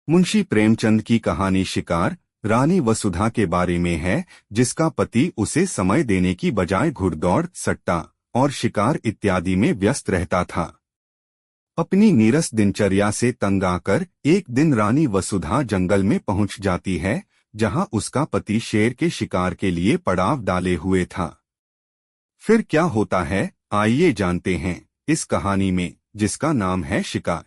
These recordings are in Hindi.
मुंशी प्रेमचंद की कहानी शिकार रानी वसुधा के बारे में है, जिसका पति उसे समय देने की बजाय घुड़दौड़, सट्टा और शिकार इत्यादि में व्यस्त रहता था। अपनी नीरस दिनचर्या से तंग आकर एक दिन रानी वसुधा जंगल में पहुंच जाती है, जहां उसका पति शेर के शिकार के लिए पड़ाव डाले हुए था। फिर क्या होता है, आइए जानते हैं इस कहानी में, जिसका नाम है शिकार।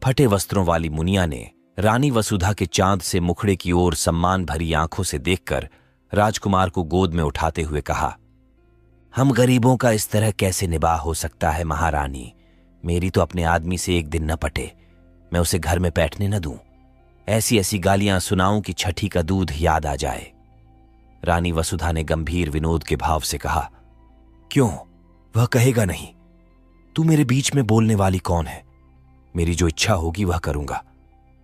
फटे वस्त्रों वाली मुनिया ने रानी वसुधा के चांद से मुखड़े की ओर सम्मान भरी आंखों से देखकर राजकुमार को गोद में उठाते हुए कहा, हम गरीबों का इस तरह कैसे निबाह हो सकता है महारानी। मेरी तो अपने आदमी से एक दिन न पटे, मैं उसे घर में बैठने न दूं। ऐसी ऐसी गालियां सुनाऊं कि छठी का दूध याद आ जाए। रानी वसुधा ने गंभीर विनोद के भाव से कहा, क्यों, वह कहेगा नहीं? तू मेरे बीच में बोलने वाली कौन है? मेरी जो इच्छा होगी वह करूंगा।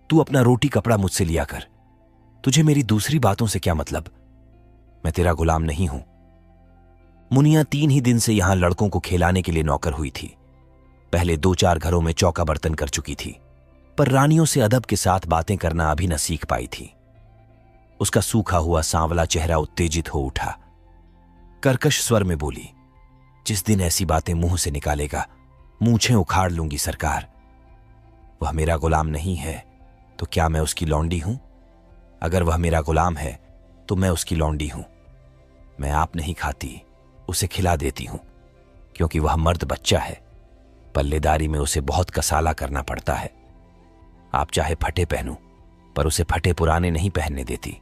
तू अपना रोटी कपड़ा मुझसे लिया कर। तुझे मेरी दूसरी बातों से क्या मतलब? मैं तेरा गुलाम नहीं हूं। मुनिया 3 ही दिन से यहां लड़कों को खिलाने के लिए नौकर हुई थी। पहले 2-4 घरों में चौका बर्तन कर चुकी थी, पर रानियों से अदब के साथ बातें करना अभी न सीख पाई थी। उसका सूखा हुआ सांवला चेहरा उत्तेजित हो उठा। कर्कश स्वर में बोली, जिस दिन ऐसी बातें मुंह से निकालेगा, मूंछें उखाड़ लूंगी सरकार। वह मेरा गुलाम नहीं है तो क्या मैं उसकी लौंडी हूं? अगर वह मेरा गुलाम है तो मैं उसकी लौंडी हूं। मैं आप नहीं खाती, उसे खिला देती हूं, क्योंकि वह मर्द बच्चा है। पल्लेदारी में उसे बहुत कसाला करना पड़ता है। आप चाहे फटे पहनूं, पर उसे फटे पुराने नहीं पहनने देती।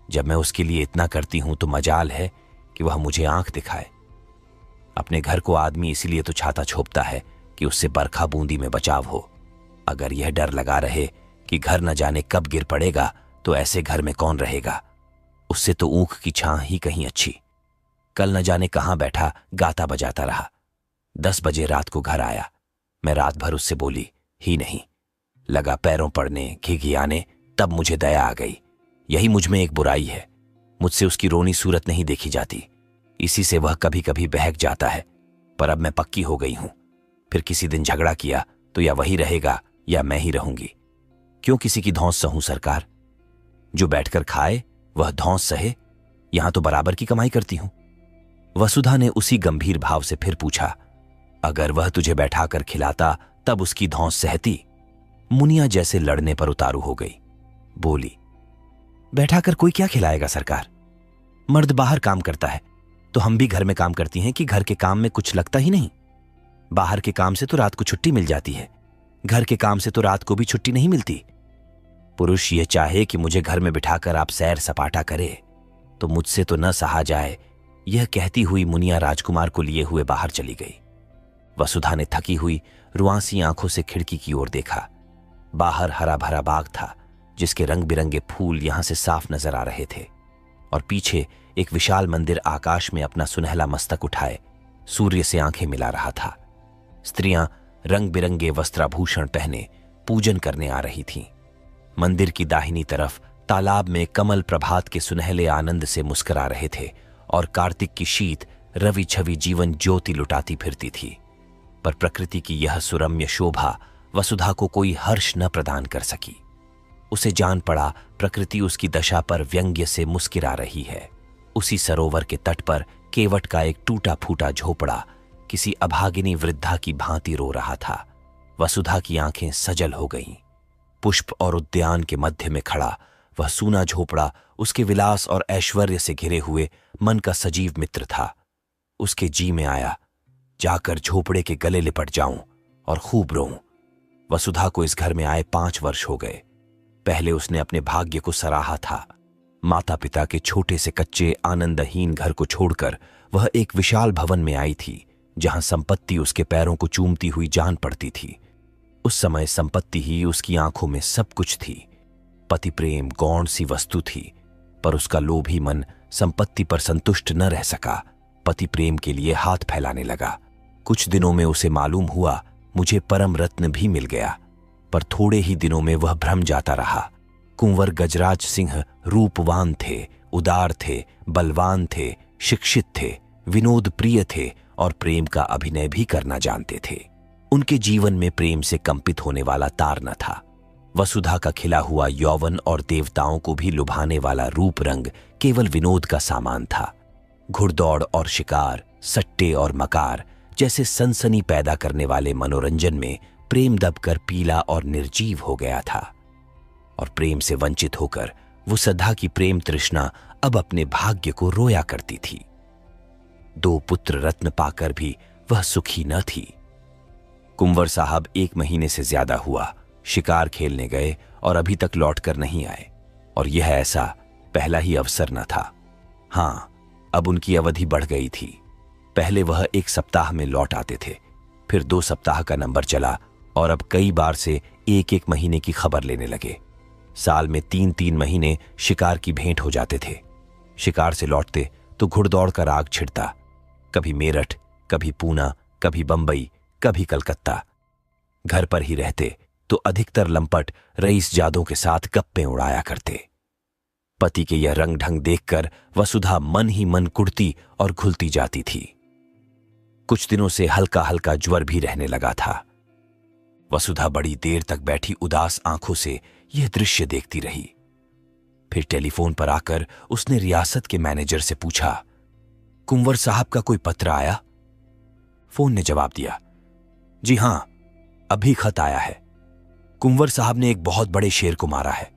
जब मैं उसके लिए इतना करती हूं तो मजाल है कि वह मुझे आंख दिखाए। अपने घर को आदमी इसीलिए तो छाता छोपता है कि उससे बरखा बूंदी में बचाव हो। अगर यह डर लगा रहे कि घर न जाने कब गिर पड़ेगा, तो ऐसे घर में कौन रहेगा? उससे तो ऊख की छां ही कहीं अच्छी। कल न जाने कहां बैठा गाता बजाता रहा। 10 बजे रात को घर आया। मैं रात भर उससे बोली ही नहीं। लगा पैरों पड़ने, घिघियाने, तब मुझे दया आ गई। यही मुझ में एक बुराई है, मुझसे उसकी रोनी सूरत नहीं देखी जाती। इसी से वह कभी कभी बहक जाता है, पर अब मैं पक्की हो गई हूं। फिर किसी दिन झगड़ा किया तो या वही रहेगा या मैं ही रहूंगी। क्यों किसी की धौंस सहूं सरकार? जो बैठकर खाए वह धौंस सहे। यहां तो बराबर की कमाई करती हूं। वसुधा ने उसी गंभीर भाव से फिर पूछा, अगर वह तुझे बैठाकर खिलाता तब उसकी धौंस सहती? मुनिया जैसे लड़ने पर उतारू हो गई। बोली, बैठाकर कोई क्या खिलाएगा सरकार? मर्द बाहर काम करता है तो हम भी घर में काम करती हैं कि घर के काम में कुछ लगता ही नहीं? बाहर के काम से तो रात को छुट्टी मिल जाती है, घर के काम से तो रात को भी छुट्टी नहीं मिलती। पुरुष ये चाहे कि मुझे घर में बिठाकर आप सैर सपाटा करे तो मुझसे तो न सहा जाए। यह कहती हुई मुनिया राजकुमार को लिए हुए बाहर चली गई। वसुधा ने थकी हुई रुआंसी आंखों से खिड़की की ओर देखा। बाहर हरा भरा बाग था, जिसके रंग बिरंगे फूल यहां से साफ नजर आ रहे थे, और पीछे एक विशाल मंदिर आकाश में अपना सुनहला मस्तक उठाए सूर्य से आंखें मिला रहा था। स्त्रियां रंग बिरंगे वस्त्राभूषण पहने पूजन करने आ रही थीं। मंदिर की दाहिनी तरफ तालाब में कमल प्रभात के सुनहले आनंद से मुस्कुरा रहे थे, और कार्तिक की शीत रवि छवि जीवन ज्योति लुटाती फिरती थी। पर प्रकृति की यह सुरम्य शोभा वसुधा को कोई हर्ष न प्रदान कर सकी। उसे जान पड़ा प्रकृति उसकी दशा पर व्यंग्य से मुस्कुरा रही है। उसी सरोवर के तट पर केवट का एक टूटा फूटा झोपड़ा किसी अभागिनी वृद्धा की भांति रो रहा था। वसुधा की आंखें सजल हो गईं। पुष्प और उद्यान के मध्य में खड़ा वह सूना झोपड़ा उसके विलास और ऐश्वर्य से घिरे हुए मन का सजीव मित्र था। उसके जी में आया, जाकर झोपड़े के गले लिपट जाऊं और खूब रोऊं। वसुधा को इस घर में आए 5 वर्ष हो गए। पहले उसने अपने भाग्य को सराहा था। माता पिता के छोटे से कच्चे आनंदहीन घर को छोड़कर वह एक विशाल भवन में आई थी, जहां संपत्ति उसके पैरों को चूमती हुई जान पड़ती थी। उस समय संपत्ति ही उसकी आंखों में सब कुछ थी। पति प्रेम गौण सी वस्तु थी, पर उसका लोभी मन संपत्ति पर संतुष्ट न रह सका। पति प्रेम के लिए हाथ फैलाने लगा। कुछ दिनों में उसे मालूम हुआ मुझे परम रत्न भी मिल गया, पर थोड़े ही दिनों में वह भ्रम जाता रहा। कुंवर गजराज सिंह रूपवान थे, उदार थे, बलवान थे, शिक्षित थे, विनोद प्रिय थे और प्रेम का अभिनय भी करना जानते थे। उनके जीवन में प्रेम से कंपित होने वाला तार न था। वसुधा का खिला हुआ यौवन और देवताओं को भी लुभाने वाला रूप रंग केवल विनोद का सामान था। घुड़दौड़ और शिकार, सट्टे और मकार जैसे सनसनी पैदा करने वाले मनोरंजन में प्रेम दबकर पीला और निर्जीव हो गया था, और प्रेम से वंचित होकर वसुधा की प्रेम तृष्णा अब अपने भाग्य को रोया करती थी। 2 पुत्र रत्न पाकर भी वह सुखी न थी। कुंवर साहब 1 महीने से ज्यादा हुआ शिकार खेलने गए और अभी तक लौटकर नहीं आए, और यह ऐसा पहला ही अवसर न था। हां, अब उनकी अवधि बढ़ गई थी। पहले वह 1 सप्ताह में लौट आते थे, फिर 2 सप्ताह का नंबर चला, और अब कई बार से 1-1 महीने की खबर लेने लगे। साल में 3-3 महीने शिकार की भेंट हो जाते थे। शिकार से लौटते तो घुड़दौड़ का राग छिड़ता, कभी मेरठ, कभी पूना, कभी बंबई, कभी कलकत्ता। घर पर ही रहते तो अधिकतर लंपट रईस जादों के साथ गप्पे उड़ाया करते। पति के यह रंग ढंग देखकर वसुधा मन ही मन कुढ़ती और घुलती जाती थी। कुछ दिनों से हल्का हल्का ज्वर भी रहने लगा था। वसुधा बड़ी देर तक बैठी उदास आंखों से यह दृश्य देखती रही। फिर टेलीफोन पर आकर उसने रियासत के मैनेजर से पूछा, कुंवर साहब का कोई पत्र आया? फोन ने जवाब दिया, जी हां, अभी खत आया है। कुंवर साहब ने एक बहुत बड़े शेर को मारा है।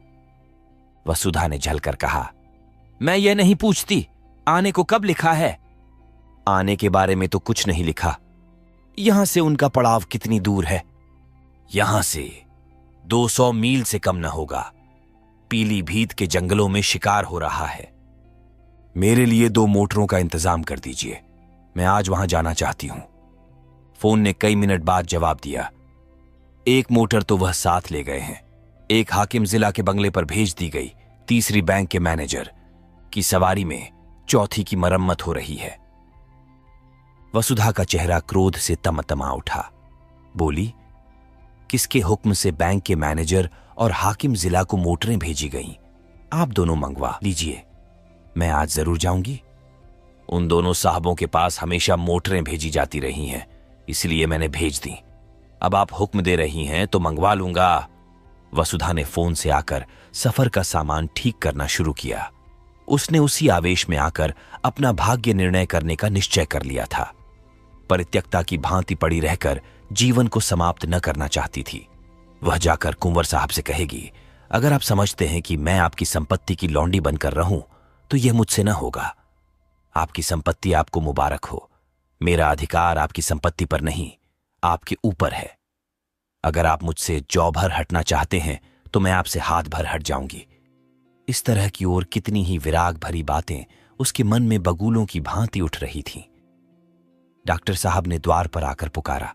वसुधा ने झलकर कहा, मैं ये नहीं पूछती आने को कब लिखा है। आने के बारे में तो कुछ नहीं लिखा। यहां से उनका पड़ाव कितनी दूर है? यहां से 200 मील से कम न होगा। पीलीभीत के जंगलों में शिकार हो रहा है। मेरे लिए 2 मोटरों का इंतजाम कर दीजिए, मैं आज वहां जाना चाहती हूं। फोन ने कई मिनट बाद जवाब दिया, 1 मोटर तो वह साथ ले गए हैं, 1 हाकिम जिला के बंगले पर भेज दी गई, 3री बैंक के मैनेजर की सवारी में 4थी की मरम्मत हो रही है। वसुधा का चेहरा क्रोध से तमतमा उठा। बोली, किसके हुक्म से बैंक के मैनेजर और हाकिम जिला को मोटरें भेजी गईं? आप दोनों मंगवा लीजिए, मैं आज जरूर जाऊंगी। उन दोनों साहबों के पास हमेशा मोटरें भेजी जाती रही हैं, इसलिए मैंने भेज दी। अब आप हुक्म दे रही हैं तो मंगवा लूंगा। वसुधा ने फोन से आकर सफर का सामान ठीक करना शुरू किया। उसने उसी आवेश में आकर अपना भाग्य निर्णय करने का निश्चय कर लिया था। परित्यक्ता की भांति पड़ी रहकर जीवन को समाप्त न करना चाहती थी। वह जाकर कुंवर साहब से कहेगी, अगर आप समझते हैं कि मैं आपकी संपत्ति की लौंडी बनकर रहूं तो यह मुझसे न होगा। आपकी संपत्ति आपको मुबारक हो। मेरा अधिकार आपकी संपत्ति पर नहीं, आपके ऊपर है। अगर आप मुझसे जौ भर हटना चाहते हैं तो मैं आपसे हाथ भर हट जाऊंगी। इस तरह की और कितनी ही विराग भरी बातें उसके मन में बगुलों की भांति उठ रही थीं। डॉक्टर साहब ने द्वार पर आकर पुकारा,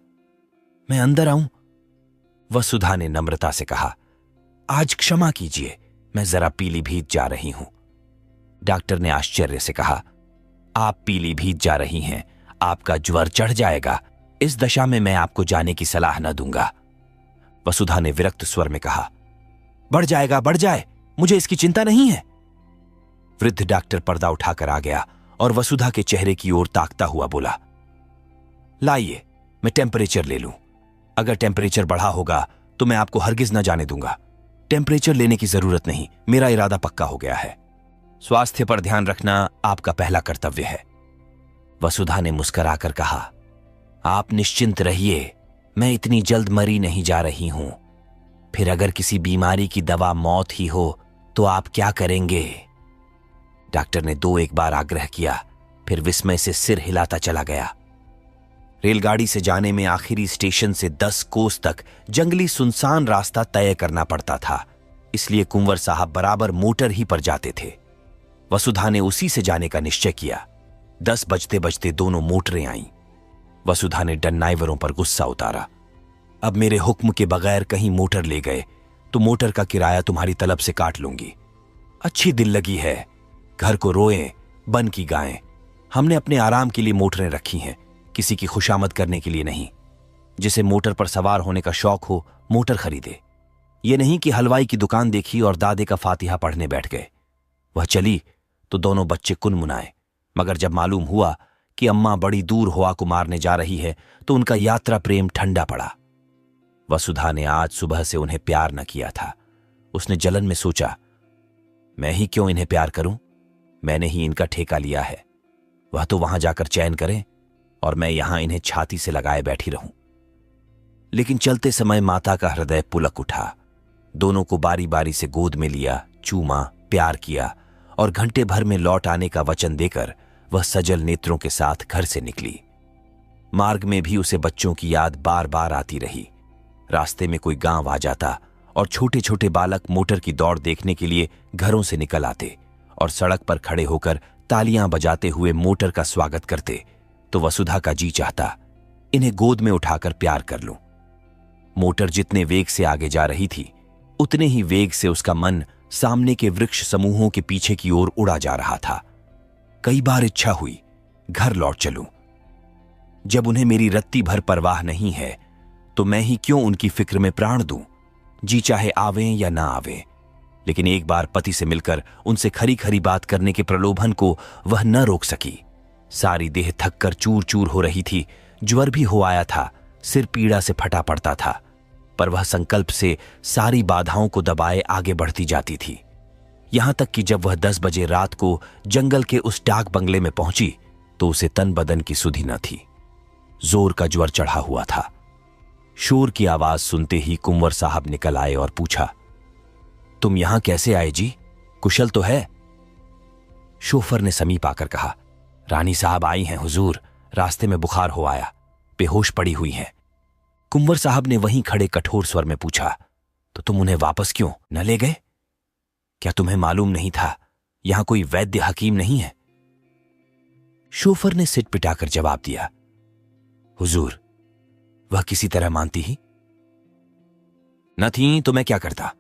मैं अंदर आऊं? वसुधा ने नम्रता से कहा, आज क्षमा कीजिए, मैं जरा पीलीभीत जा रही हूं। डॉक्टर ने आश्चर्य से कहा, आप पीलीभीत जा रही हैं? आपका ज्वर चढ़ जाएगा। इस दशा में मैं आपको जाने की सलाह न दूंगा। वसुधा ने विरक्त स्वर में कहा, बढ़ जाएगा, बढ़ जाए, मुझे इसकी चिंता नहीं है। वृद्ध डॉक्टर पर्दा उठाकर आ गया और वसुधा के चेहरे की ओर ताकता हुआ बोला, लाइए, मैं टेम्परेचर ले लूं। अगर टेम्परेचर बढ़ा होगा तो मैं आपको हरगिज न जाने दूंगा। टेम्परेचर लेने की जरूरत नहीं, मेरा इरादा पक्का हो गया है। स्वास्थ्य पर ध्यान रखना आपका पहला कर्तव्य है। वसुधा ने मुस्कुराकर कहा, आप निश्चिंत रहिए, मैं इतनी जल्द मरी नहीं जा रही हूं। फिर अगर किसी बीमारी की दवा मौत ही हो तो आप क्या करेंगे? डॉक्टर ने 2-1 बार आग्रह किया, फिर विस्मय से सिर हिलाता चला गया। रेलगाड़ी से जाने में आखिरी स्टेशन से 10 कोस तक जंगली सुनसान रास्ता तय करना पड़ता था, इसलिए कुंवर साहब बराबर मोटर ही पर जाते थे। वसुधा ने उसी से जाने का निश्चय किया। 10 बजते बजते दोनों मोटरें आईं। वसुधा ने ड्राइवरों पर गुस्सा उतारा, अब मेरे हुक्म के बगैर कहीं मोटर ले गए तो मोटर का किराया तुम्हारी तलब से काट लूंगी। अच्छी दिल लगी है, घर को रोएं, बन की गाएं। हमने अपने आराम के लिए मोटरें रखी हैं, किसी की खुशामद करने के लिए नहीं। जिसे मोटर पर सवार होने का शौक हो मोटर खरीदे। ये नहीं कि हलवाई की दुकान देखी और दादे का फातिहा पढ़ने बैठ गए। वह चली तो दोनों बच्चे कुनमुनाए, मगर जब मालूम हुआ कि अम्मा बड़ी दूर हुआ को मारने जा रही है तो उनका यात्रा प्रेम ठंडा पड़ा। वसुधा ने आज सुबह से उन्हें प्यार न किया था। उसने जलन में सोचा, मैं ही क्यों इन्हें प्यार करूं? मैंने ही इनका ठेका लिया है। वह तो वहां जाकर चैन करें और मैं यहां इन्हें छाती से लगाए बैठी रहूं। लेकिन चलते समय माता का हृदय पुलक उठा। दोनों को बारी बारी से गोद में लिया, चूमा, प्यार किया और घंटे भर में लौट आने का वचन देकर वह सजल नेत्रों के साथ घर से निकली। मार्ग में भी उसे बच्चों की याद बार बार आती रही। रास्ते में कोई गांव आ जाता और छोटे छोटे बालक मोटर की दौड़ देखने के लिए घरों से निकल आते और सड़क पर खड़े होकर तालियां बजाते हुए मोटर का स्वागत करते, तो वसुधा का जी चाहता इन्हें गोद में उठाकर प्यार कर लूं। मोटर जितने वेग से आगे जा रही थी, उतने ही वेग से उसका मन सामने के वृक्ष समूहों के पीछे की ओर उड़ा जा रहा था। कई बार इच्छा हुई घर लौट चलूं। जब उन्हें मेरी रत्ती भर परवाह नहीं है तो मैं ही क्यों उनकी फिक्र में प्राण दूं? जी चाहे आवें या ना आवें। लेकिन एक बार पति से मिलकर उनसे खरी खरी बात करने के प्रलोभन को वह न रोक सकी। सारी देह थक कर चूर चूर हो रही थी, ज्वर भी हो आया था, सिर पीड़ा से फटा पड़ता था, पर वह संकल्प से सारी बाधाओं को दबाए आगे बढ़ती जाती थी। यहां तक कि जब वह 10 बजे रात को जंगल के उस डाक बंगले में पहुंची तो उसे तन बदन की सुधि न थी। जोर का ज्वर चढ़ा हुआ था। शोर की आवाज सुनते ही कुंवर साहब निकल आए और पूछा, तुम यहां कैसे आए जी? कुशल तो है? शोफर ने समीप आकर कहा, रानी साहब आई हैं हुजूर, रास्ते में बुखार हो आया, बेहोश पड़ी हुई हैं। कुंवर साहब ने वहीं खड़े कठोर स्वर में पूछा, तो तुम उन्हें वापस क्यों न ले गए? क्या तुम्हें मालूम नहीं था यहां कोई वैद्य हकीम नहीं है? शोफर ने सिट पिटाकर जवाब दिया, हुजूर वह किसी तरह मानती ही न थी तो मैं क्या करता?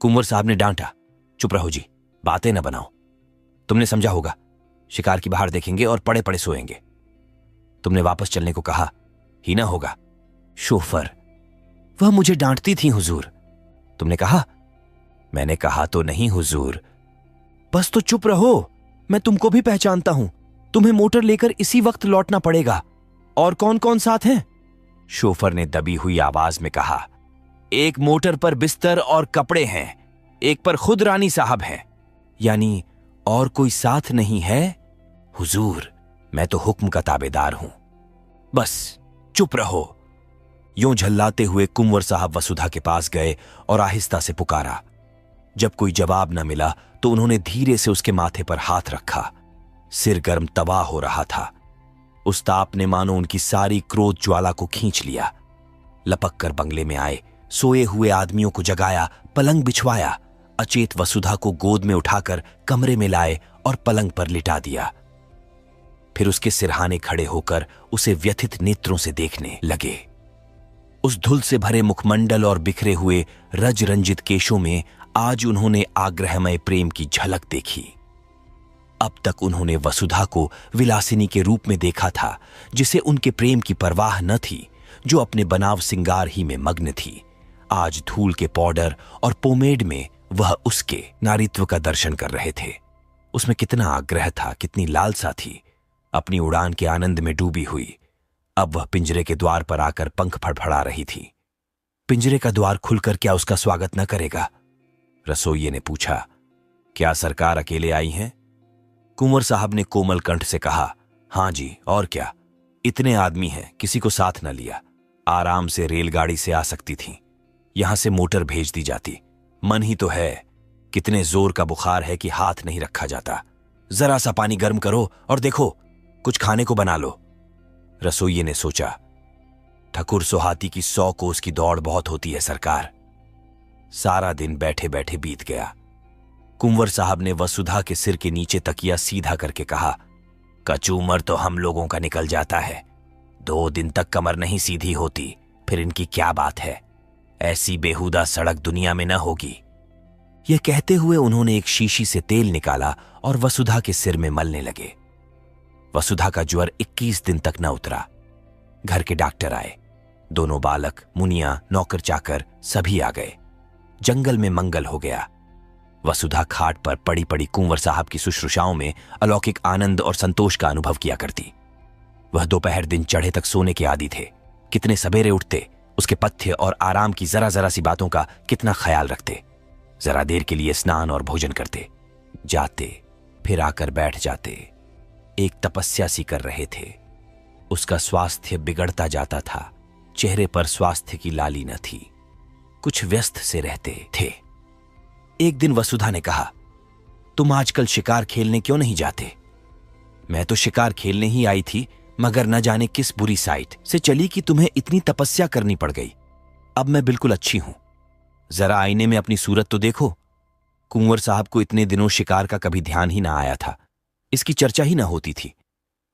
कुंवर साहब ने डांटा, चुप रहो जी, बातें न बनाओ। तुमने समझा होगा, शिकार की बाहर देखेंगे और पड़े पड़े सोएंगे। तुमने वापस चलने को कहा ही ना होगा। शोफर, वह मुझे डांटती थी हुजूर। तुमने कहा? मैंने कहा तो नहीं हुजूर। बस तो चुप रहो, मैं तुमको भी पहचानता हूं। तुम्हें मोटर लेकर इसी वक्त लौटना पड़ेगा। और कौन कौन साथ हैं? शोफर ने दबी हुई आवाज में कहा, एक मोटर पर बिस्तर और कपड़े हैं, एक पर खुद रानी साहब हैं। यानी और कोई साथ नहीं है? हुजूर, मैं तो हुक्म का ताबेदार हूं। बस चुप रहो। यूं झल्लाते हुए कुंवर साहब वसुधा के पास गए और आहिस्ता से पुकारा। जब कोई जवाब न मिला तो उन्होंने धीरे से उसके माथे पर हाथ रखा। सिर गर्म तवा हो रहा था। उस ताप ने मानो उनकी सारी क्रोध ज्वाला को खींच लिया। लपक कर बंगले में आए, सोए हुए आदमियों को जगाया, पलंग बिछवाया, अचेत वसुधा को गोद में उठाकर कमरे में लाए और पलंग पर लिटा दिया। फिर उसके सिरहाने खड़े होकर उसे व्यथित नेत्रों से देखने लगे। उस धुल से भरे मुखमंडल और बिखरे हुए रज रंजित केशों में आज उन्होंने आग्रहमय प्रेम की झलक देखी। अब तक उन्होंने वसुधा को विलासिनी के रूप में देखा था, जिसे उनके प्रेम की परवाह न थी, जो अपने बनाव सिंगार ही में मग्न थी। आज धूल के पाउडर और पोमेड में वह उसके नारीत्व का दर्शन कर रहे थे। उसमें कितना आग्रह था, कितनी लालसा थी, अपनी उड़ान के आनंद में डूबी हुई। अब वह पिंजरे के द्वार पर आकर पंख फड़फड़ा रही थी। पिंजरे का द्वार खुलकर क्या उसका स्वागत न करेगा? रसोइये ने पूछा, क्या सरकार अकेले आई हैं? कुंवर साहब ने कोमल कंठ से कहा, हां जी, और क्या, इतने आदमी हैं, किसी को साथ न लिया। आराम से रेलगाड़ी से आ सकती थी, यहां से मोटर भेज दी जाती। मन ही तो है, कितने जोर का बुखार है कि हाथ नहीं रखा जाता। जरा सा पानी गर्म करो और देखो कुछ खाने को बना लो। रसोइये ने सोचा, ठकुर सोहाती की 100 कोस की दौड़ बहुत होती है सरकार। सारा दिन बैठे बैठे बीत गया। कुंवर साहब ने वसुधा के सिर के नीचे तकिया सीधा करके कहा, कचूमर तो हम लोगों का निकल जाता है, 2 दिन तक कमर नहीं सीधी होती, फिर इनकी क्या बात है? ऐसी बेहुदा सड़क दुनिया में न होगी। यह कहते हुए उन्होंने एक शीशी से तेल निकाला और वसुधा के सिर में मलने लगे। वसुधा का ज्वर 21 दिन तक न उतरा। घर के डॉक्टर आए। दोनों बालक, मुनिया, नौकर चाकर सभी आ गए। जंगल में मंगल हो गया। वसुधा खाट पर पड़ी पड़ी कुंवर साहब की शुश्रूषाओं में अलौकिक आनंद और संतोष का अनुभव किया करती। वह दोपहर दिन चढ़े तक सोने के आदी थे। कितने सवेरे उठते, उसके पथ्य और आराम की जरा जरा सी बातों का कितना ख्याल रखते। जरा देर के लिए स्नान और भोजन करते, जाते, फिर आकर बैठ जाते। एक तपस्या सी कर रहे थे। उसका स्वास्थ्य बिगड़ता जाता था। चेहरे पर स्वास्थ्य की लाली न थी। कुछ व्यस्त से रहते थे। एक दिन वसुधा ने कहा, तुम आजकल शिकार खेलने क्यों नहीं जाते? मैं तो शिकार खेलने ही आई थी, मगर न जाने किस बुरी साइट से चली कि तुम्हें इतनी तपस्या करनी पड़ गई। अब मैं बिल्कुल अच्छी हूं। जरा आईने में अपनी सूरत तो देखो। कुंवर साहब को इतने दिनों शिकार का कभी ध्यान ही ना आया था। इसकी चर्चा ही ना होती थी।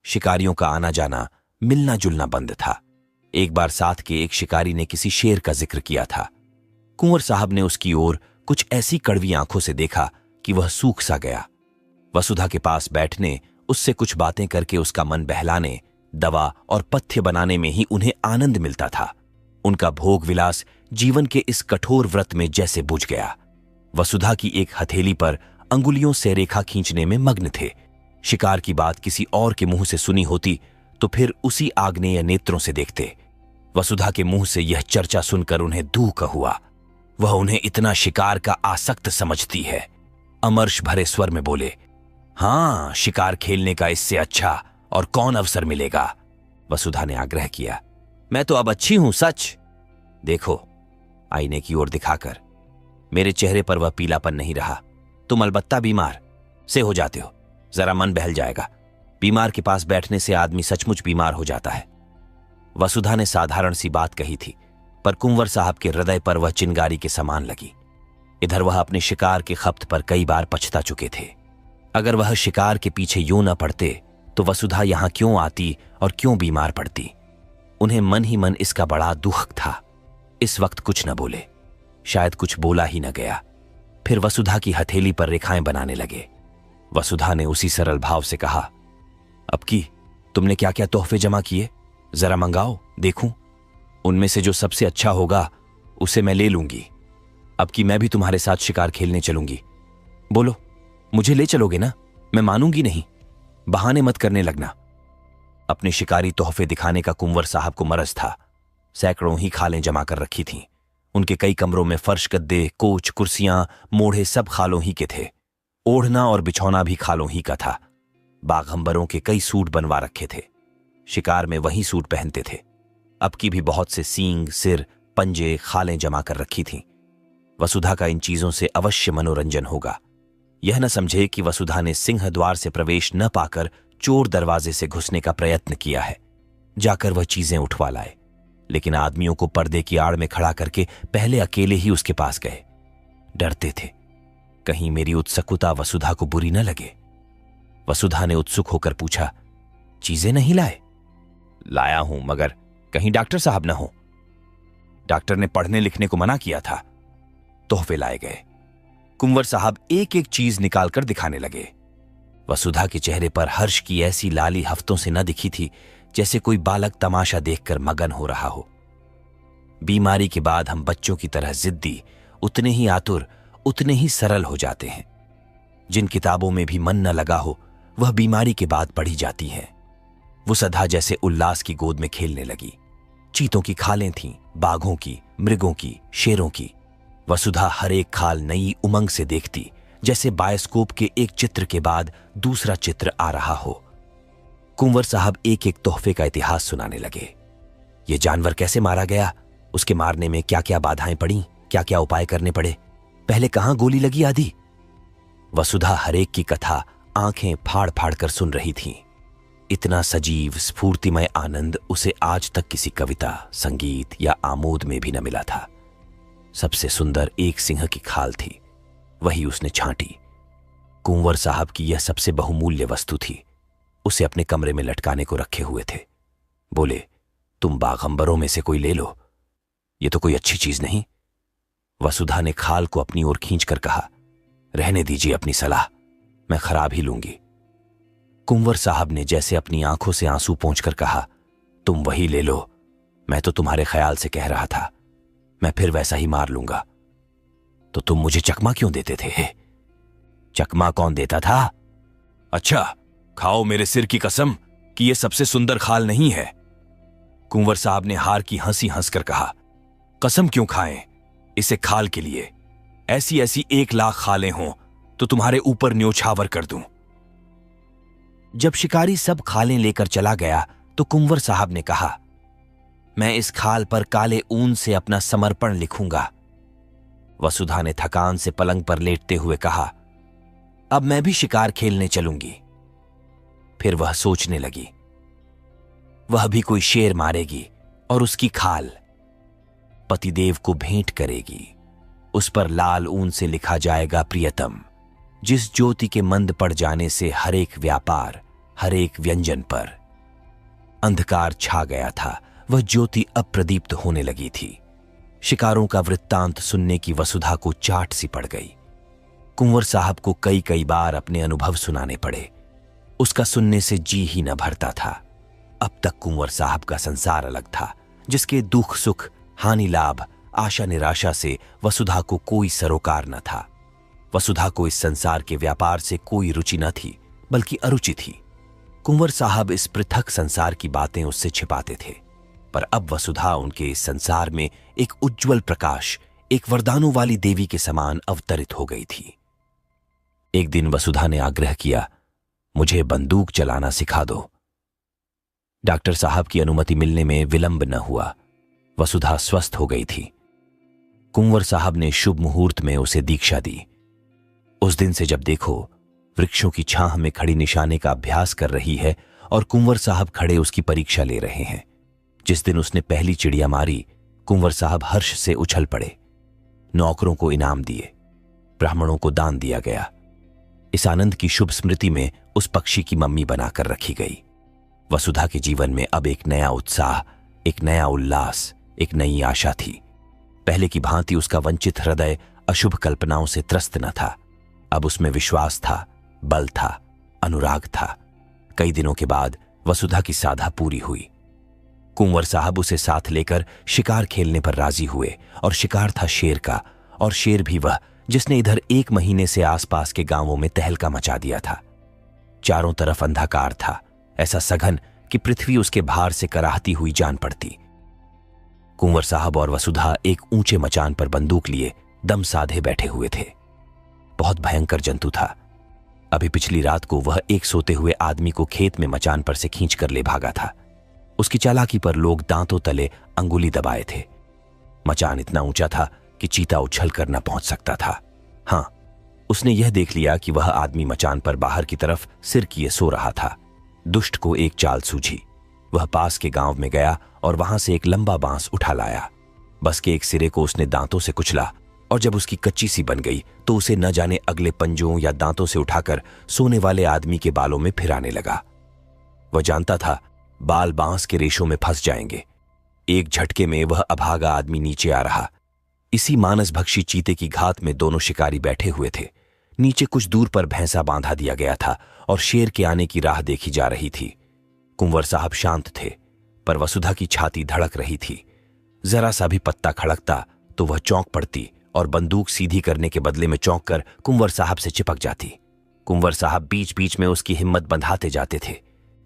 शिकारियों का आना जाना, मिलना जुलना बंद था। एक बार साथ के एक शिकारी ने किसी शेर का जिक्र किया था। कुंवर साहब ने उसकी ओर कुछ ऐसी कड़वी आंखों से देखा कि वह सूख सा गया। वसुधा के पास बैठने, उससे कुछ बातें करके उसका मन बहलाने, दवा और पथ्य बनाने में ही उन्हें आनंद मिलता था। उनका भोग विलास जीवन के इस कठोर व्रत में जैसे बुझ गया। वसुधा की एक हथेली पर अंगुलियों से रेखा खींचने में मग्न थे। शिकार की बात किसी और के मुंह से सुनी होती तो फिर उसी आग्नेय नेत्रों से देखते। वसुधा के मुंह से यह चर्चा सुनकर उन्हें दुख हुआ। वह उन्हें इतना शिकार का आसक्त समझती है। अमर्ष भरे स्वर में बोले, हां, शिकार खेलने का इससे अच्छा और कौन अवसर मिलेगा? वसुधा ने आग्रह किया, मैं तो अब अच्छी हूं, सच। देखो, आईने की ओर दिखाकर। मेरे चेहरे पर वह पीलापन नहीं रहा। तुम अलबत्ता बीमार से हो जाते हो। जरा मन बहल जाएगा। बीमार के पास बैठने से आदमी सचमुच बीमार हो जाता है। वसुधा ने साधारण सी बात कही थी, पर कुंवर साहब के हृदय पर वह चिंगारी के समान लगी। इधर वह अपने शिकार के खप्त पर कई बार पछता चुके थे। अगर वह शिकार के पीछे यूं न पड़ते तो वसुधा यहां क्यों आती और क्यों बीमार पड़ती? उन्हें मन ही मन इसका बड़ा दुख था। इस वक्त कुछ न बोले, शायद कुछ बोला ही न गया। फिर वसुधा की हथेली पर रेखाएं बनाने लगे। वसुधा ने उसी सरल भाव से कहा, अब की तुमने क्या क्या तोहफे जमा किए, जरा मंगाओ, देखूं। उनमें से जो सबसे अच्छा होगा उसे मैं ले लूंगी। अब की मैं भी तुम्हारे साथ शिकार खेलने चलूंगी। बोलो, मुझे ले चलोगे ना? मैं मानूंगी नहीं। बहाने मत करने लगना। अपने शिकारी तोहफे दिखाने का कुंवर साहब को मरज था। सैकड़ों ही खालें जमा कर रखी थीं। उनके कई कमरों में फर्श, गद्दे, कोच, कुर्सियां, मोढ़े सब खालों ही के थे। ओढ़ना और बिछौना भी खालों ही का था। बाघंबरों के कई सूट बनवा रखे थे। शिकार में वही सूट पहनते थे। अब की भी बहुत से सींग, सिर, पंजे, खालें जमा कर रखी थीं। वसुधा का इन चीजों से अवश्य मनोरंजन होगा। यह न समझे कि वसुधा ने सिंह द्वार से प्रवेश न पाकर चोर दरवाजे से घुसने का प्रयत्न किया है। जाकर वह चीजें उठवा लाए, लेकिन आदमियों को पर्दे की आड़ में खड़ा करके पहले अकेले ही उसके पास गए। डरते थे कहीं मेरी उत्सुकता वसुधा को बुरी न लगे। वसुधा ने उत्सुक होकर पूछा, चीजें नहीं लाए? लाया हूं, मगर कहीं डॉक्टर साहब न हो। डॉक्टर ने पढ़ने लिखने को मना किया था। तोहफे लाए गए। कुंवर साहब एक एक चीज निकालकर दिखाने लगे। वसुधा के चेहरे पर हर्ष की ऐसी लाली हफ्तों से न दिखी थी, जैसे कोई बालक तमाशा देखकर मगन हो रहा हो। बीमारी के बाद हम बच्चों की तरह जिद्दी, उतने ही आतुर, उतने ही सरल हो जाते हैं। जिन किताबों में भी मन न लगा हो, वह बीमारी के बाद पढ़ी जाती हैं। वो सदा जैसे उल्लास की गोद में खेलने लगी। चीतों की खालें थीं, बाघों की, मृगों की, शेरों की। वसुधा हर एक खाल नई उमंग से देखती, जैसे बायोस्कोप के एक चित्र के बाद दूसरा चित्र आ रहा हो। कुंवर साहब एक एक तोहफे का इतिहास सुनाने लगे। ये जानवर कैसे मारा गया, उसके मारने में क्या क्या बाधाएं पड़ी, क्या क्या उपाय करने पड़े, पहले कहां गोली लगी आदि। वसुधा हरेक की कथा आंखें फाड़ फाड़ कर सुन रही थी। इतना सजीव, स्फूर्तिमय आनंद उसे आज तक किसी कविता, संगीत या आमोद में भी न मिला था। सबसे सुंदर एक सिंह की खाल थी, वही उसने छांटी। कुंवर साहब की यह सबसे बहुमूल्य वस्तु थी। उसे अपने कमरे में लटकाने को रखे हुए थे। बोले, तुम बाघंबरों में से कोई ले लो, ये तो कोई अच्छी चीज नहीं। वसुधा ने खाल को अपनी ओर खींचकर कहा, रहने दीजिए अपनी सलाह, मैं खराब ही लूंगी। कुंवर साहब ने जैसे अपनी आंखों से आंसू पोंछकर कहा, तुम वही ले लो, मैं तो तुम्हारे ख्याल से कह रहा था, मैं फिर वैसा ही मार लूंगा। तो तुम मुझे चकमा क्यों देते थे? चकमा कौन देता था? अच्छा, खाओ मेरे सिर की कसम कि यह सबसे सुंदर खाल नहीं है। कुंवर साहब ने हार की हंसी हंसकर कहा, कसम क्यों खाएं इसे खाल के लिए? ऐसी ऐसी 1,00,000 खालें हों तो तुम्हारे ऊपर न्योछावर कर दूं। जब शिकारी सब खालें लेकर चला गया तो कुंवर साहब ने कहा, मैं इस खाल पर काले ऊन से अपना समर्पण लिखूंगा। वसुधा ने थकान से पलंग पर लेटते हुए कहा, अब मैं भी शिकार खेलने चलूंगी। फिर वह सोचने लगी, वह भी कोई शेर मारेगी और उसकी खाल पतिदेव को भेंट करेगी। उस पर लाल ऊन से लिखा जाएगा, प्रियतम, जिस ज्योति के मंद पड़ जाने से हर एक व्यापार, हर एक व्यंजन पर अंधकार छा गया था, वह ज्योति अब प्रदीप्त होने लगी थी। शिकारों का वृत्तांत सुनने की वसुधा को चाट सी पड़ गई। कुंवर साहब को कई कई बार अपने अनुभव सुनाने पड़े। उसका सुनने से जी ही न भरता था। अब तक कुंवर साहब का संसार अलग था, जिसके दुख सुख, हानि लाभ, आशा निराशा से वसुधा को कोई सरोकार न था। वसुधा को इस संसार के व्यापार से कोई रुचि न थी, बल्कि अरुचि थी। कुंवर साहब इस पृथक संसार की बातें उससे छिपाते थे, पर अब वसुधा उनके इस संसार में एक उज्जवल प्रकाश, एक वरदानों वाली देवी के समान अवतरित हो गई थी। एक दिन वसुधा ने आग्रह किया, मुझे बंदूक चलाना सिखा दो। डॉक्टर साहब की अनुमति मिलने में विलंब न हुआ। वसुधा स्वस्थ हो गई थी। कुंवर साहब ने शुभ मुहूर्त में उसे दीक्षा दी। उस दिन से जब देखो वृक्षों की छाह में खड़ी निशाने का अभ्यास कर रही है और कुंवर साहब खड़े उसकी परीक्षा ले रहे हैं। जिस दिन उसने पहली चिड़िया मारी, कुंवर साहब हर्ष से उछल पड़े। नौकरों को इनाम दिए, ब्राह्मणों को दान दिया गया। इस आनंद की शुभ स्मृति में उस पक्षी की मम्मी बनाकर रखी गई। वसुधा के जीवन में अब एक नया उत्साह, एक नया उल्लास, एक नई आशा थी। पहले की भांति उसका वंचित हृदय अशुभ कल्पनाओं से त्रस्त न था। अब उसमें विश्वास था, बल था, अनुराग था। कई दिनों के बाद वसुधा की साधा पूरी हुई। कुंवर साहब उसे साथ लेकर शिकार खेलने पर राजी हुए, और शिकार था शेर का, और शेर भी वह जिसने इधर 1 महीने से आसपास के गांवों में तहलका मचा दिया था। चारों तरफ अंधकार था, ऐसा सघन कि पृथ्वी उसके भार से कराहती हुई जान पड़ती। कुंवर साहब और वसुधा एक ऊंचे मचान पर बंदूक लिए दम साधे बैठे हुए थे। बहुत भयंकर जंतु था। अभी पिछली रात को वह एक सोते हुए आदमी को खेत में मचान पर से खींच कर ले भागा था। उसकी चालाकी पर लोग दांतों तले अंगुली दबाए थे। मचान इतना ऊंचा था कि चीता उछल कर न पहुंच सकता था। हां, उसने यह देख लिया कि वह आदमी मचान पर बाहर की तरफ सिर किए सो रहा था। दुष्ट को एक चाल सूझी। वह पास के गांव में गया और वहां से एक लंबा बांस उठा लाया। बस के एक सिरे को उसने दांतों से कुचला, और जब उसकी कच्ची सी बन गई तो उसे न जाने अगले पंजों या दांतों से उठाकर सोने वाले आदमी के बालों में फिराने लगा। वह जानता था बाल बांस के रेशों में फंस जाएंगे। एक झटके में वह अभागा आदमी नीचे आ रहा। इसी मानसभक्षी चीते की घात में दोनों शिकारी बैठे हुए थे। नीचे कुछ दूर पर भैंसा बांधा दिया गया था और शेर के आने की राह देखी जा रही थी। कुंवर साहब शांत थे, पर वसुधा की छाती धड़क रही थी। जरा सा भी पत्ता खड़कता तो वह चौंक पड़ती और बंदूक सीधी करने के बदले में चौंक कर कुंवर साहब से चिपक जाती। कुंवर साहब बीच बीच में उसकी हिम्मत बंधाते जाते थे।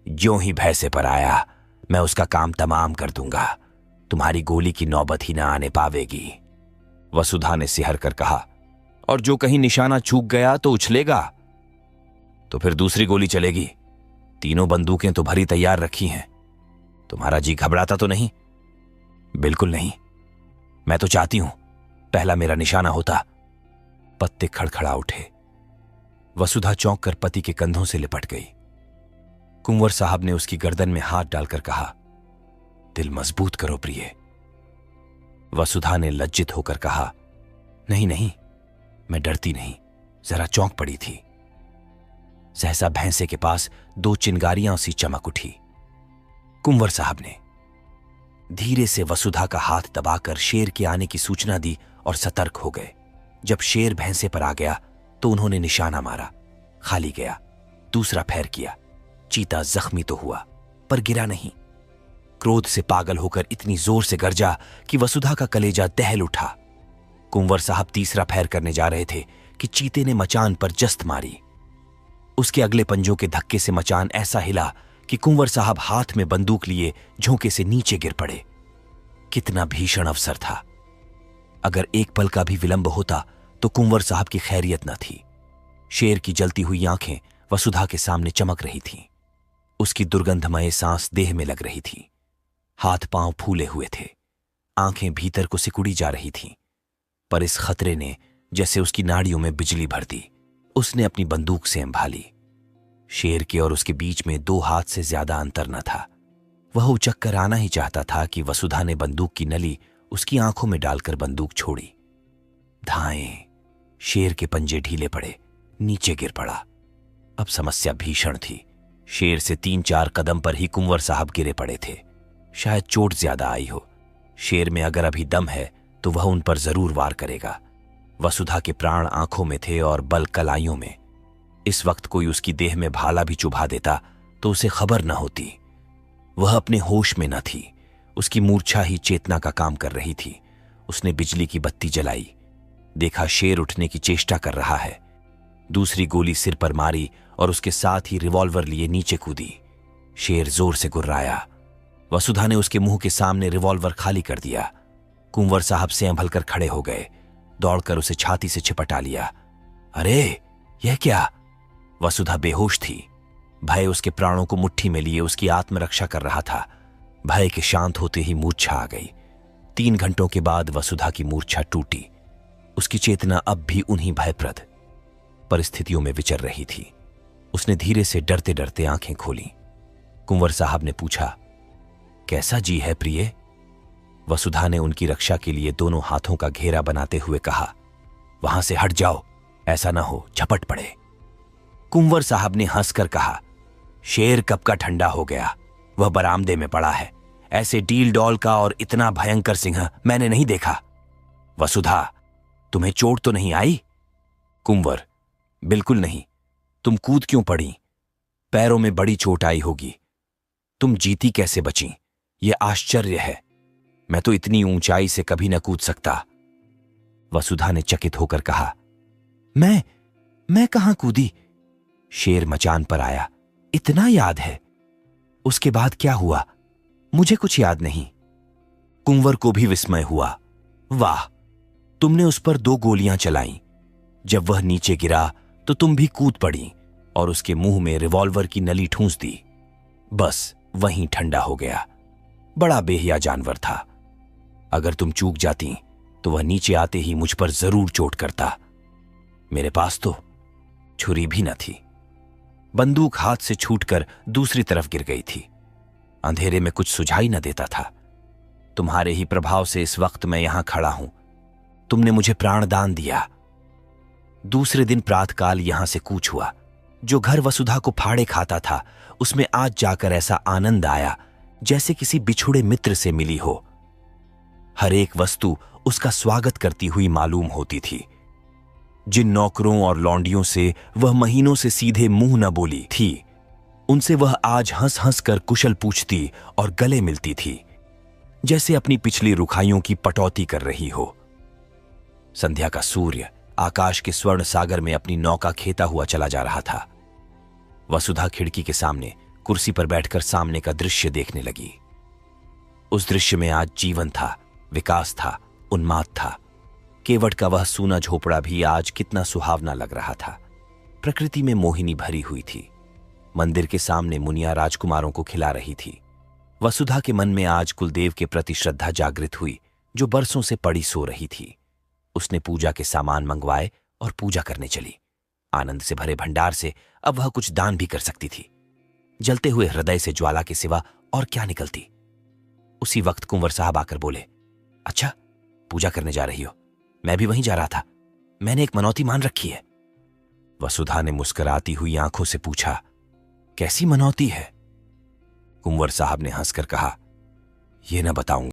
ज्यों ही भैंसे पर आया, मैं उसका काम तमाम कर दूंगा। तुम्हारी गोली की नौबत ही ना आने पावेगी। वसुधा ने सिहर कर कहा, और जो कहीं निशाना चूक गया तो उछलेगा। तो फिर दूसरी गोली चलेगी। तीनों बंदूकें तो भरी तैयार रखी हैं। तुम्हारा जी घबराता तो नहीं? बिल्कुल नहीं। मैं तो चाहती हूं पहला मेरा निशाना होता। पत्ते खड़खड़ा उठे। वसुधा चौंक कर पति के कंधों से लिपट गई। कुंवर साहब ने उसकी गर्दन में हाथ डालकर कहा, दिल मजबूत करो प्रिय। वसुधा ने लज्जित होकर कहा, नहीं नहीं, मैं डरती नहीं, जरा चौंक पड़ी थी। सहसा भैंसे के पास 2 चिंगारियां सी चमक उठी। कुंवर साहब ने धीरे से वसुधा का हाथ दबाकर शेर के आने की सूचना दी और सतर्क हो गए। जब शेर भैंसे पर आ गया तो उन्होंने निशाना मारा। खाली गया। दूसरा फैर किया। चीता जख्मी तो हुआ, पर गिरा नहीं। क्रोध से पागल होकर इतनी जोर से गरजा कि वसुधा का कलेजा दहल उठा। कुंवर साहब तीसरा फैर करने जा रहे थे कि चीते ने मचान पर जस्त मारी। उसके अगले पंजों के धक्के से मचान ऐसा हिला कि कुंवर साहब हाथ में बंदूक लिए झोंके से नीचे गिर पड़े। कितना भीषण अवसर था। अगर एक पल का भी विलंब होता तो कुंवर साहब की खैरियत न थी। शेर की जलती हुई आंखें वसुधा के सामने चमक रही थीं। उसकी दुर्गंधमय सांस देह में लग रही थी। हाथ पांव फूले हुए थे, आंखें भीतर को सिकुड़ी जा रही थीं। पर इस खतरे ने जैसे उसकी नाड़ियों में बिजली भर दी। उसने अपनी बंदूक से संभाली। शेर के और उसके बीच में 2 हाथ से ज्यादा अंतर न था। वह उचक कर आना ही चाहता था कि वसुधा ने बंदूक की नली उसकी आंखों में डालकर बंदूक छोड़ी। धाएं। शेर के पंजे ढीले पड़े, नीचे गिर पड़ा। अब समस्या भीषण थी। शेर से 3-4 कदम पर ही कुंवर साहब गिरे पड़े थे। शायद चोट ज्यादा आई हो। शेर में अगर अभी दम है तो वह उन पर जरूर वार करेगा। वसुधा के प्राण आंखों में थे और बल कलाइयों में। इस वक्त कोई उसकी देह में भाला भी चुभा देता तो उसे खबर न होती। वह अपने होश में न थी। उसकी मूर्छा ही चेतना का काम कर रही थी। उसने बिजली की बत्ती जलाई। देखा शेर उठने की चेष्टा कर रहा है। दूसरी गोली सिर पर मारी और उसके साथ ही रिवॉल्वर लिए नीचे कूदी। शेर जोर से गुर्राया। वसुधा ने उसके मुंह के सामने रिवॉल्वर खाली कर दिया। कुंवर साहब से संभल कर खड़े हो गए, दौड़कर उसे छाती से चिपटा लिया। अरे यह क्या? वसुधा बेहोश थी। भय उसके प्राणों को मुट्ठी में लिए उसकी आत्मरक्षा कर रहा था। भय के शांत होते ही मूर्छा आ गई। 3 घंटों के बाद वसुधा की मूर्छा टूटी। उसकी चेतना अब भी उन्हीं भयप्रद परिस्थितियों में विचर रही थी। उसने धीरे से डरते डरते आंखें खोली। कुंवर साहब ने पूछा, कैसा जी है प्रिय? वसुधा ने उनकी रक्षा के लिए दोनों हाथों का घेरा बनाते हुए कहा, वहां से हट जाओ, ऐसा ना हो झपट पड़े। कुंवर साहब ने हंसकर कहा, शेर कब का ठंडा हो गया, वह बरामदे में पड़ा है। ऐसे डील डॉल का और इतना भयंकर सिंह मैंने नहीं देखा। वसुधा, तुम्हें चोट तो नहीं आई? कुंवर, बिल्कुल नहीं। तुम कूद क्यों पड़ी? पैरों में बड़ी चोट आई होगी। तुम जीती कैसे बची? यह आश्चर्य है। मैं तो इतनी ऊंचाई से कभी न कूद सकता। वसुधा ने चकित होकर कहा, मैं कहां कूदी? शेर मचान पर आया, इतना याद है। उसके बाद क्या हुआ? मुझे कुछ याद नहीं। कुंवर को भी विस्मय हुआ। वाह, तुमने उस पर 2 गोलियां चलाईं। जब वह नीचे गिरा तो तुम भी कूद पड़ी और उसके मुंह में रिवॉल्वर की नली ठूंस दी। बस वहीं ठंडा हो गया। बड़ा बेहिया जानवर था। अगर तुम चूक जाती तो वह नीचे आते ही मुझ पर जरूर चोट करता। मेरे पास तो छुरी भी न थी। बंदूक हाथ से छूटकर दूसरी तरफ गिर गई थी। अंधेरे में कुछ सुझाई न देता था। तुम्हारे ही प्रभाव से इस वक्त मैं यहां खड़ा हूं। तुमने मुझे प्राणदान दिया। दूसरे दिन प्रातकाल यहां से कूच हुआ। जो घर वसुधा को फाड़े खाता था उसमें आज जाकर ऐसा आनंद आया जैसे किसी बिछुड़े मित्र से मिली हो। हर एक वस्तु उसका स्वागत करती हुई मालूम होती थी। जिन नौकरों और लौंडियों से वह महीनों से सीधे मुंह न बोली थी, उनसे वह आज हंस हंस कर कुशल पूछती और गले मिलती थी, जैसे अपनी पिछली रुखाइयों की पटौती कर रही हो। संध्या का सूर्य आकाश के स्वर्ण सागर में अपनी नौका खेता हुआ चला जा रहा था। वसुधा खिड़की के सामने कुर्सी पर बैठकर सामने का दृश्य देखने लगी। उस दृश्य में आज जीवन था, विकास था, उन्माद था। केवट का वह सूना झोपड़ा भी आज कितना सुहावना लग रहा था। प्रकृति में मोहिनी भरी हुई थी। मंदिर के सामने मुनिया राजकुमारों को खिला रही थी। वसुधा के मन में आज कुलदेव के प्रति श्रद्धा जागृत हुई, जो बरसों से पड़ी सो रही थी। उसने पूजा के सामान मंगवाए और पूजा करने चली। आनंद से भरे भंडार से अब वह कुछ दान भी कर सकती थी। जलते हुए हृदय से ज्वाला के सिवा और क्या निकलती। उसी वक्त कुंवर साहब आकर बोले, अच्छा, पूजा करने जा रही हो? मैं भी वहीं जा रहा था। मैंने एक मनौती मान रखी है। वसुधा ने मुस्कुराती हुई आंखों से पूछा, कैसी मनौती है? कुंवर साहब ने हंसकर कहा, यह न बताऊंगा।